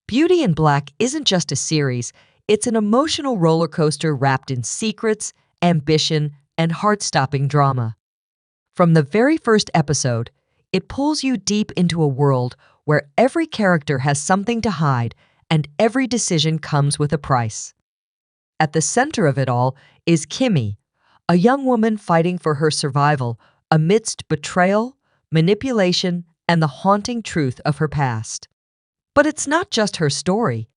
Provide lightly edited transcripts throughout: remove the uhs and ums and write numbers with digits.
Beauty in Black isn't just a series, it's an emotional roller coaster wrapped in secrets, ambition, and heart-stopping drama. From the very first episode, it pulls you deep into a world where every character has something to hide and every decision comes with a price. At the center of it all is Kimmy, a young woman fighting for her survival amidst betrayal, manipulation, and the haunting truth of her past. But it's not just her story.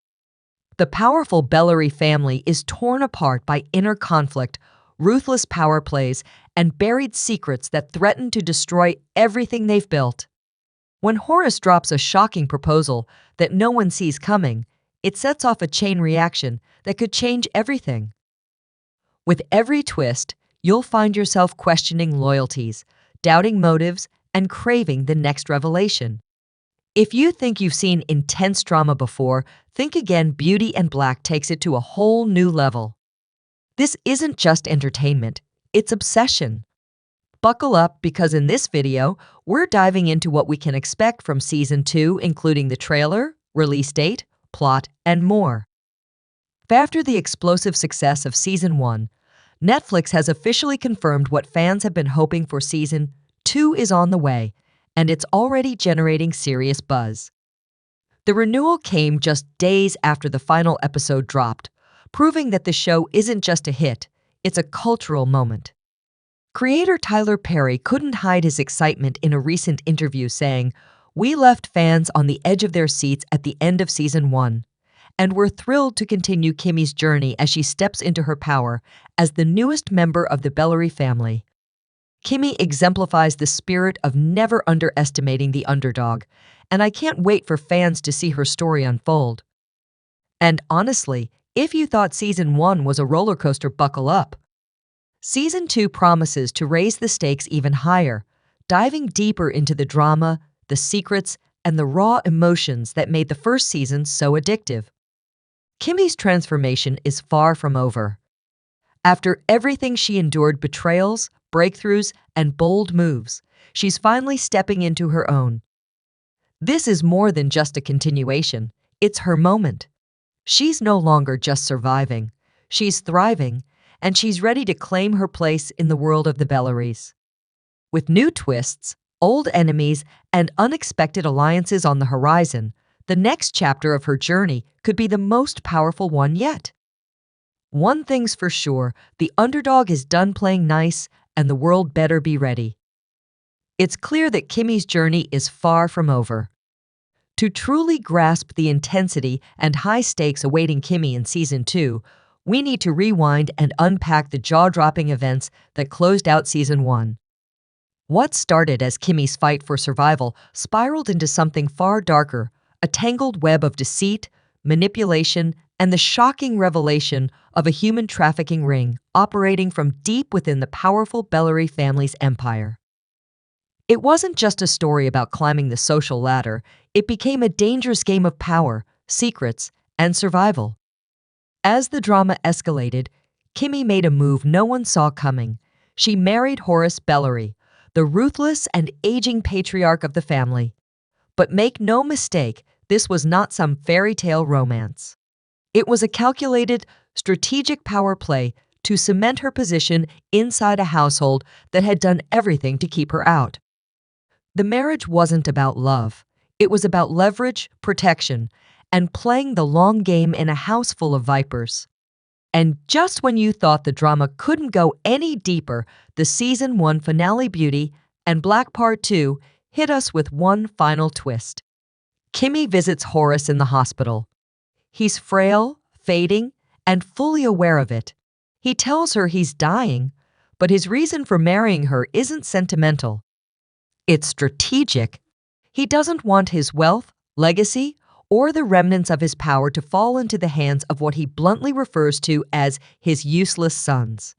The powerful Bellary family is torn apart by inner conflict, ruthless power plays, and buried secrets that threaten to destroy everything they've built. When Horace drops a shocking proposal that no one sees coming, it sets off a chain reaction that could change everything. With every twist, you'll find yourself questioning loyalties, doubting motives, and craving the next revelation. If you think you've seen intense drama before, think again. Beauty in Black takes it to a whole new level. This isn't just entertainment, it's obsession. Buckle up because in this video, we're diving into what we can expect from Season 2, including the trailer, release date, plot, and more. After the explosive success of Season 1, Netflix has officially confirmed what fans have been hoping for. Season 2 is on the way, and it's already generating serious buzz. The renewal came just days after the final episode dropped, proving that the show isn't just a hit, it's a cultural moment. Creator Tyler Perry couldn't hide his excitement in a recent interview, saying, "We left fans on the edge of their seats at the end of Season 1, and we're thrilled to continue Kimmy's journey as she steps into her power as the newest member of the Bellary family." Kimmy exemplifies the spirit of never underestimating the underdog, and I can't wait for fans to see her story unfold. And honestly, if you thought Season 1 was a roller coaster, buckle up. Season 2 promises to raise the stakes even higher, diving deeper into the drama, the secrets, and the raw emotions that made the first season so addictive. Kimmy's transformation is far from over. After everything she endured, betrayals, breakthroughs, and bold moves, she's finally stepping into her own. This is more than just a continuation, it's her moment. She's no longer just surviving, she's thriving, and she's ready to claim her place in the world of the Bellarys. With new twists, old enemies, and unexpected alliances on the horizon, the next chapter of her journey could be the most powerful one yet. One thing's for sure, the underdog is done playing nice, and the world better be ready. It's clear that Kimmy's journey is far from over. To truly grasp the intensity and high stakes awaiting Kimmy in Season 2, we need to rewind and unpack the jaw-dropping events that closed out Season 1. What started as Kimmy's fight for survival spiraled into something far darker, a tangled web of deceit, manipulation, and the shocking revelation of a human trafficking ring operating from deep within the powerful Bellary family's empire. It wasn't just a story about climbing the social ladder, it became a dangerous game of power, secrets, and survival. As the drama escalated, Kimmy made a move no one saw coming. She married Horace Bellary, the ruthless and aging patriarch of the family. But make no mistake, this was not some fairy tale romance. It was a calculated, strategic power play to cement her position inside a household that had done everything to keep her out. The marriage wasn't about love. It was about leverage, protection, and playing the long game in a house full of vipers. And just when you thought the drama couldn't go any deeper, the Season 1 finale Beauty and Black Part 2 hit us with one final twist. Kimmy visits Horace in the hospital. He's frail, fading, and fully aware of it. He tells her he's dying, but his reason for marrying her isn't sentimental. It's strategic. He doesn't want his wealth, legacy, or the remnants of his power to fall into the hands of what he bluntly refers to as his useless sons.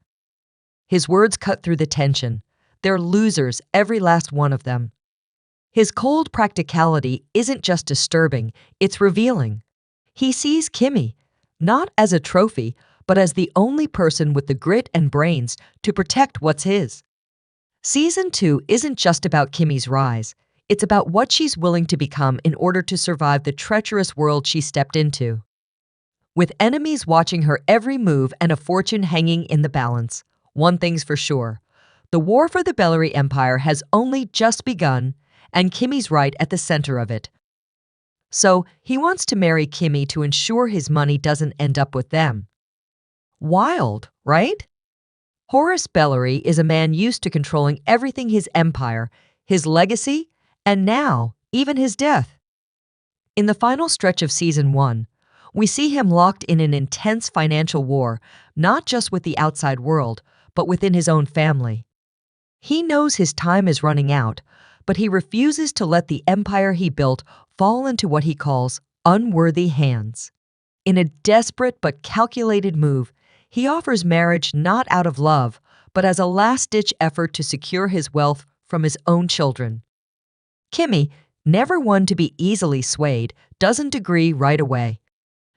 His words cut through the tension. They're losers, every last one of them. His cold practicality isn't just disturbing, it's revealing. He sees Kimmy, not as a trophy, but as the only person with the grit and brains to protect what's his. Season 2 isn't just about Kimmy's rise, It's about what she's willing to become in order to survive the treacherous world she stepped into. With enemies watching her every move and a fortune hanging in the balance, one thing's for sure. The war for the Bellary Empire has only just begun, and Kimmy's right at the center of it. So, he wants to marry Kimmy to ensure his money doesn't end up with them. Wild, right? Horace Bellary is a man used to controlling everything: his empire, his legacy, and now, even his death. In the final stretch of Season 1, we see him locked in an intense financial war, not just with the outside world, but within his own family. He knows his time is running out, but he refuses to let the empire he built fall into what he calls unworthy hands. In a desperate but calculated move, he offers marriage not out of love, but as a last-ditch effort to secure his wealth from his own children. Kimmy, never one to be easily swayed, doesn't agree right away.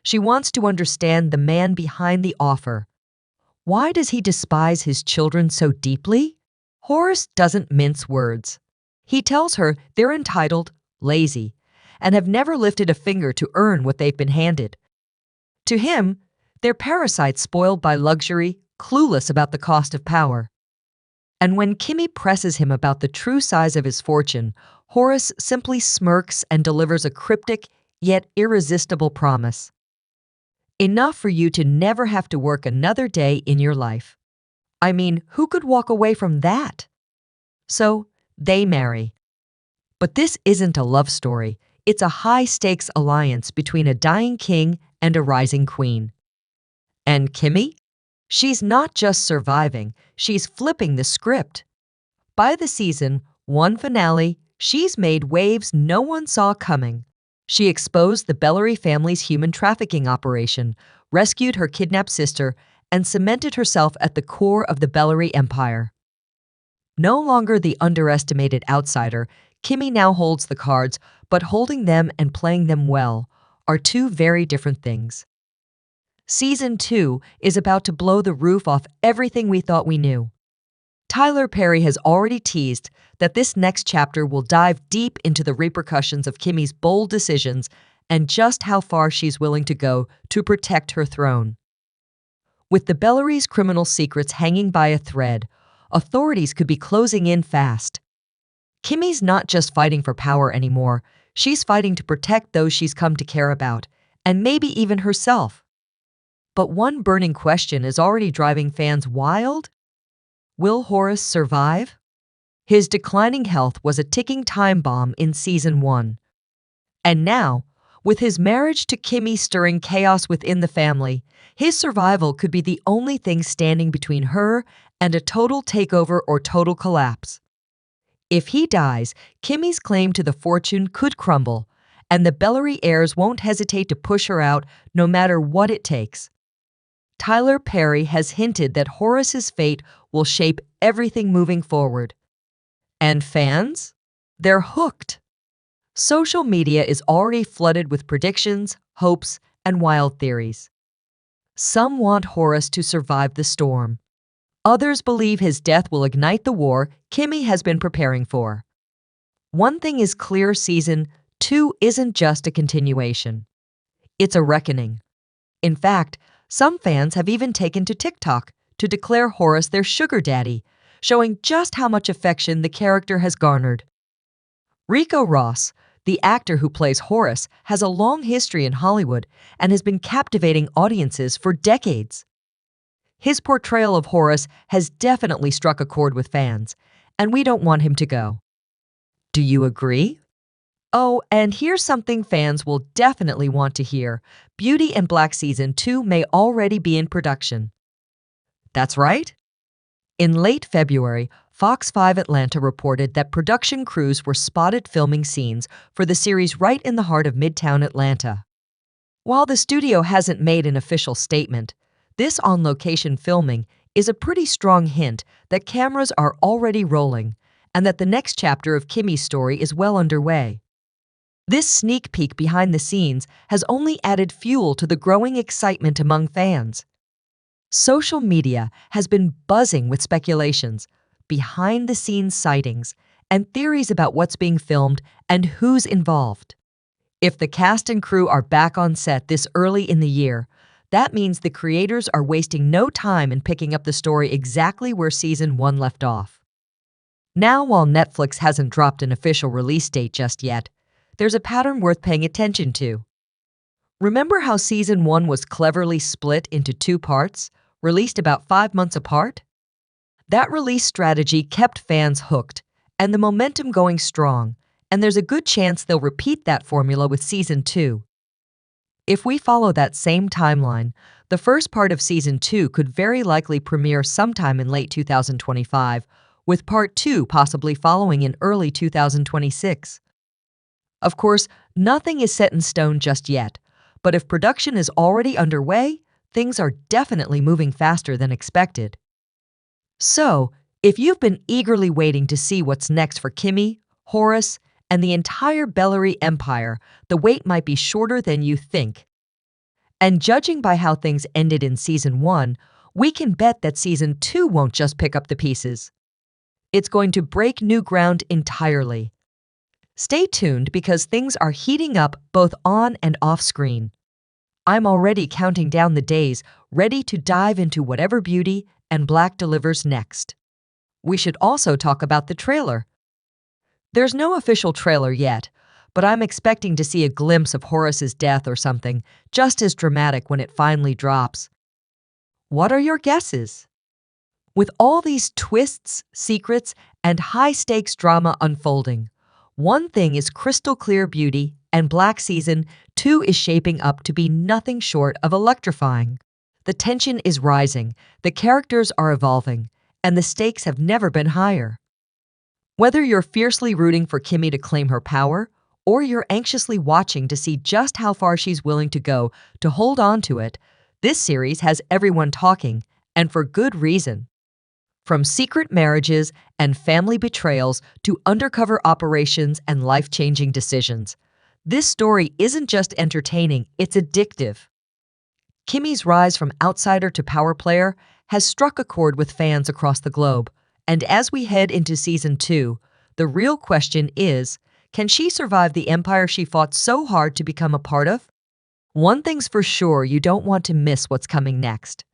She wants to understand the man behind the offer. Why does he despise his children so deeply? Horace doesn't mince words. He tells her they're entitled, lazy, and have never lifted a finger to earn what they've been handed. To him, they're parasites spoiled by luxury, clueless about the cost of power. And when Kimmy presses him about the true size of his fortune, Horace simply smirks and delivers a cryptic yet irresistible promise. Enough for you to never have to work another day in your life. I mean, who could walk away from that? So, they marry. But this isn't a love story. It's a high-stakes alliance between a dying king and a rising queen. And Kimmy? She's not just surviving, she's flipping the script. By the Season 1 finale, she's made waves no one saw coming. She exposed the Bellary family's human trafficking operation, rescued her kidnapped sister, and cemented herself at the core of the Bellary Empire. No longer the underestimated outsider, Kimmy now holds the cards, but holding them and playing them well are two very different things. Season 2 is about to blow the roof off everything we thought we knew. Tyler Perry has already teased that this next chapter will dive deep into the repercussions of Kimmy's bold decisions and just how far she's willing to go to protect her throne. With the Bellary's criminal secrets hanging by a thread, authorities could be closing in fast. Kimmy's not just fighting for power anymore, she's fighting to protect those she's come to care about, and maybe even herself. But one burning question is already driving fans wild. Will Horace survive? His declining health was a ticking time bomb in Season 1. And now, with his marriage to Kimmy stirring chaos within the family, his survival could be the only thing standing between her and a total takeover or total collapse. If he dies, Kimmy's claim to the fortune could crumble, and the Bellary heirs won't hesitate to push her out no matter what it takes. Tyler Perry has hinted that Horace's fate will shape everything moving forward. And fans? They're hooked. Social media is already flooded with predictions, hopes, and wild theories. Some want Horace to survive the storm. Others believe his death will ignite the war Kimmy has been preparing for. One thing is clear: Season 2 isn't just a continuation. It's a reckoning. In fact, some fans have even taken to TikTok to declare Horace their sugar daddy, showing just how much affection the character has garnered. Rico Ross, the actor who plays Horace, has a long history in Hollywood and has been captivating audiences for decades. His portrayal of Horace has definitely struck a chord with fans, and we don't want him to go. Do you agree? Oh, and here's something fans will definitely want to hear. Beauty and Black Season 2 may already be in production. That's right. In late February, Fox 5 Atlanta reported that production crews were spotted filming scenes for the series right in the heart of Midtown Atlanta. While the studio hasn't made an official statement, this on-location filming is a pretty strong hint that cameras are already rolling and that the next chapter of Kimmy's story is well underway. This sneak peek behind the scenes has only added fuel to the growing excitement among fans. Social media has been buzzing with speculations, behind-the-scenes sightings, and theories about what's being filmed and who's involved. If the cast and crew are back on set this early in the year, that means the creators are wasting no time in picking up the story exactly where season 1 left off. Now, while Netflix hasn't dropped an official release date just yet, there's a pattern worth paying attention to. Remember how season 1 was cleverly split into 2 parts, released about 5 months apart? That release strategy kept fans hooked and the momentum going strong, and there's a good chance they'll repeat that formula with season 2. If we follow that same timeline, the first part of season 2 could very likely premiere sometime in late 2025, with part 2 possibly following in early 2026. Of course, nothing is set in stone just yet, but if production is already underway, things are definitely moving faster than expected. So, if you've been eagerly waiting to see what's next for Kimmy, Horace, and the entire Bellary empire, the wait might be shorter than you think. And judging by how things ended in season 1, we can bet that season 2 won't just pick up the pieces. It's going to break new ground entirely. Stay tuned because things are heating up both on and off screen. I'm already counting down the days, ready to dive into whatever beauty and Black delivers next. We should also talk about the trailer. There's no official trailer yet, but I'm expecting to see a glimpse of Horace's death or something just as dramatic when it finally drops. What are your guesses? With all these twists, secrets, and high-stakes drama unfolding, one thing is crystal clear beauty, and Black Season 2 is shaping up to be nothing short of electrifying. The tension is rising, the characters are evolving, and the stakes have never been higher. Whether you're fiercely rooting for Kimmy to claim her power, or you're anxiously watching to see just how far she's willing to go to hold on to it, this series has everyone talking, and for good reason. From secret marriages and family betrayals to undercover operations and life-changing decisions, this story isn't just entertaining, it's addictive. Kimmy's rise from outsider to power player has struck a chord with fans across the globe, and as we head into season 2, the real question is, can she survive the empire she fought so hard to become a part of? One thing's for sure, you don't want to miss what's coming next.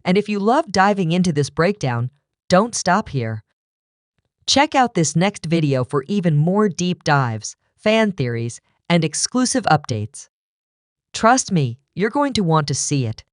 And if you love diving into this breakdown, don't stop here. Check out this next video for even more deep dives, fan theories, and exclusive updates. Trust me, you're going to want to see it.